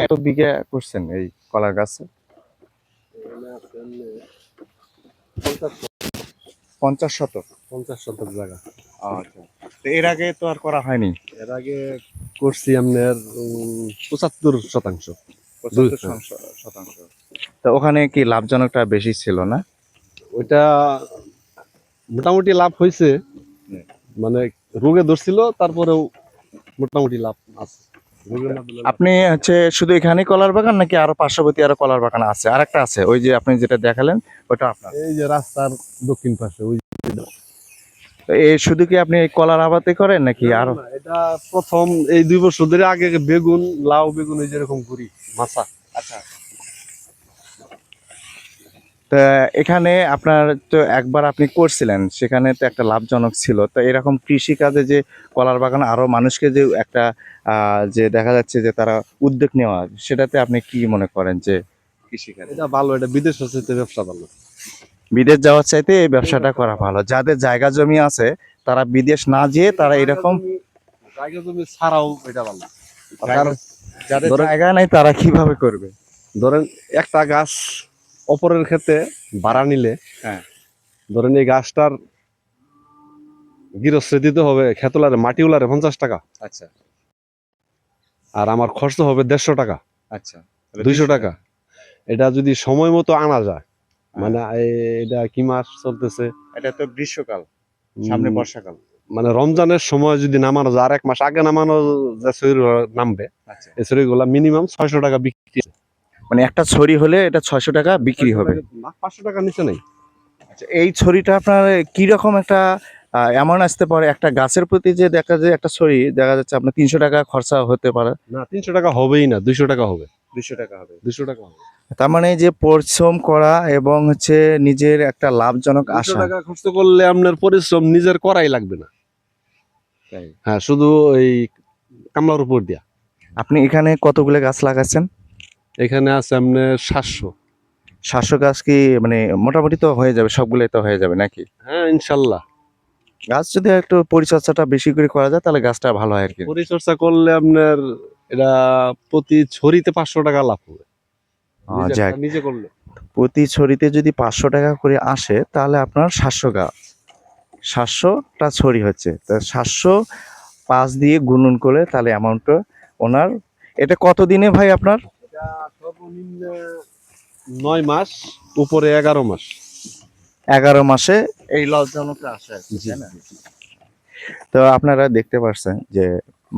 এত বিঘা করছেন এই কলার গাছে? 50 শতক। 50 শতক জায়গা। আচ্ছা, তো এর আগে তো আর করা হয়নি? এর আগে করছি আপনার 75 শতাংশ। 75 শতাংশ। তো ওখানে কি লাভজনকটা বেশি ছিল না? ওইটা মোটামুটি লাভ হয়েছে, মানে রোগে ধরছিল, তারপরেও মোটামুটি লাভ আছে। আপনি হচ্ছে শুধু এখানে কলার বাগান নাকি আরো পার্শ্ববর্তী আরো কলার বাগান আছে? আরেকটা আছে ওই যে আপনি যেটা দেখালেন ওটা আপনার? এই যে রাস্তার দক্ষিণ পাশে ওই। তো এই শুধু কি আপনি এই কলার আবাদই করেন নাকি আরো? এটা প্রথম এই 2 বছর ধরে, আগে বেগুন, লাউ, বেগুন এই যেরকম করি মাছা। আচ্ছা, তা এখানে আপনার তো একবার আপনি করছিলেন, সেখানে তো একটা লাভজনক ছিল। তো এরকম কৃষি কাজে যে কলার বাগান আরো মানুষকে যে একটা যে দেখা যাচ্ছে যে তারা উদ্যোগ নেওয়া, সেটাতে আপনি কি মনে করেন যে কৃষিকাজ এটা ভালো, এটা বিদেশ হচ্ছে ব্যবসা ভালো। বিদেশ যাওয়ার চাইতে এই ব্যবসাটা করা ভালো? যাদের জায়গা জমি আছে তারা বিদেশ না যেয়ে তারা এরকম জায়গা জমি ছাড়াও এটা ভালো। যাদের জায়গা নাই তারা কিভাবে করবে? ধরেন একটা গাছ অপরের ক্ষেত্রে ভাড়া নিলে, হ্যাঁ, ধরেন এই গাছটার গৃহস্থে দিতে হবে খেতলারে, মাটিওলারে 50 টাকা। আচ্ছা আর আমার খরচ হবে 150 টাকা, আচ্ছা, 200 টাকা। এটা যদি সময় মতো আনা যায়, মানে এটা কি মাস চলতেছে? এটা তো গ্রীষ্মকাল, সামনে বর্ষাকাল। মানে রমজানের সময় যদি নামানো যায়, আর 1 মাস আগে নামানো যে ছড়ি নামবে, আচ্ছা, এই ছড়িগুলা মিনিমাম 600 টাকা বিক্রি। মানে একটা ছড়ি হলে এটা 600 টাকা বিক্রি হবে? 500 টাকার নিচে নেই। আচ্ছা, এই ছড়িটা আপনার কি রকম একটা এমন আসতে পারে? একটা গাছের প্রতি যে দেখা যায় একটা ছড়ি দেখা যাচ্ছে আপনার 300 টাকা খরচা হতে পারে। না, 300 টাকা হবেই না, 200 টাকা হবে। 200 টাকা হবে। 200 টাকা হবে। তার মানে যে পরিশ্রম করা এবং হচ্ছে নিজের একটা লাভজনক 200 আশা। টাকা খরচ করলে আপনার পরিশ্রম নিজের করাই লাগবে না। তাই? হ্যাঁ, শুধু এই কামলার উপর দিয়া। আপনি এখানে কতগুলো গাছ লাগাচ্ছেন? এখানে আছে আপনার 700। 700 গাছ কি মানে মোটামুটি তো হয়ে যাবে, সবগুলোই তো হয়ে যাবে নাকি? হ্যাঁ, ইনশাল্লাহ। গাছ যদি একটু পরিচর্যাটা বেশি করে করা যায় তাহলে গাছটা ভালো হয় আর কি। পরিচর্যা করলে আপনার এটা প্রতি ছড়িতে 500 টাকা লাভ হবে যাক, নিজে করলে। প্রতি ছড়িতে যদি 500 টাকা করে আসে তাহলে আপনার 700 গাছ, 700টা ছড়ি হচ্ছে, তা 700 5 দিয়ে গুণন করে তাহলে অ্যামাউন্টটা ওনার। এটা কত দিনে ভাই আপনার? এটা সর্বনিম্ন 9 মাস, উপরে 11 মাস। 11 মাসে এই লভজনকটা আসে আর কি, তাই না? তো আপনারা দেখতে পাচ্ছেন যে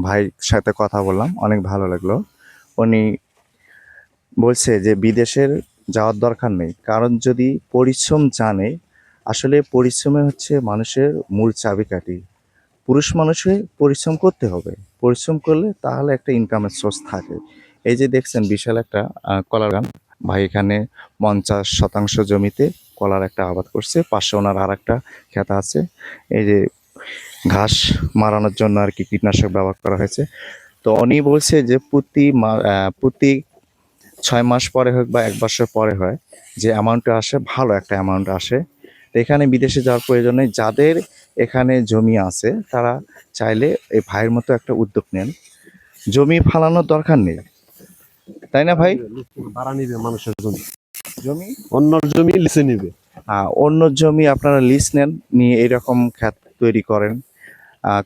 ভাইয়ের সাথে কথা বললাম, অনেক ভালো লাগলো। উনি বলছে যে বিদেশের যাওয়ার দরকার নেই, কারণ যদি পরিশ্রম জানে, আসলে পরিশ্রমে হচ্ছে মানুষের মূল চাবিকাঠি। পুরুষ মানুষে পরিশ্রম করতে হবে, পরিশ্রম করলে তাহলে একটা ইনকামের সোর্স থাকে। এই যে দেখছেন বিশাল একটা কলার বাগান, ভাই এখানে 50 শতাংশ জমিতে কলার একটা আবাদ করছে, পাশে ওনার আর একটা খেত আছে। এই যে ঘাস মারানোর জন্য আর কি কীটনাশক ব্যবহার করা হয়েছে। তো উনি বলছে যে প্রতি 6 মাস পরে হোক বা 1 বছর পরে হয়, যে অ্যামাউন্টটা আসে ভালো একটা অ্যামাউন্ট আসে। তো এখানে বিদেশে যাওয়ার প্রয়োজন নেই। যাদের এখানে জমি আছে তারা চাইলে এই ভাইয়ের মতো একটা উদ্যোগ নেন, জমি ফালানোর দরকার নেই, তাই না ভাই? ভাড়া নিবে মানুষের জমি, জমি অন্য জমি লিসে নিবে। অন্য জমি আপনারা লিজ নেন, নিয়ে এরকম ক্ষেত তৈরি করেন,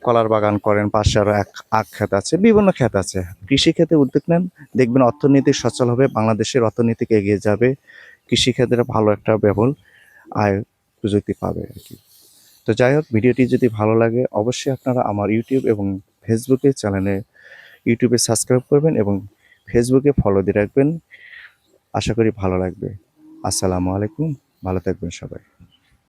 কলার বাগান করেন, পাশে আরও আখ ক্ষেত আছে, বিভিন্ন ক্ষেত আছে। কৃষিক্ষেত্রে উদ্যোগ নেন, দেখবেন অর্থনীতি সচল হবে, বাংলাদেশের অর্থনীতি এগিয়ে যাবে, কৃষিক্ষেত্রে ভালো একটা ব্যবল আয় প্রযুক্তি পাবে আর কি। তো যাই হোক, ভিডিওটি যদি ভালো লাগে অবশ্যই আপনারা আমার ইউটিউব এবং ফেসবুকে চ্যানেলে ইউটিউবে সাবস্ক্রাইব করবেন এবং ফেসবুকে ফলো দিয়ে রাখবেন। আশা করি ভালো লাগবে। আসসালামু আলাইকুম, ভালো থাকবেন সবাই।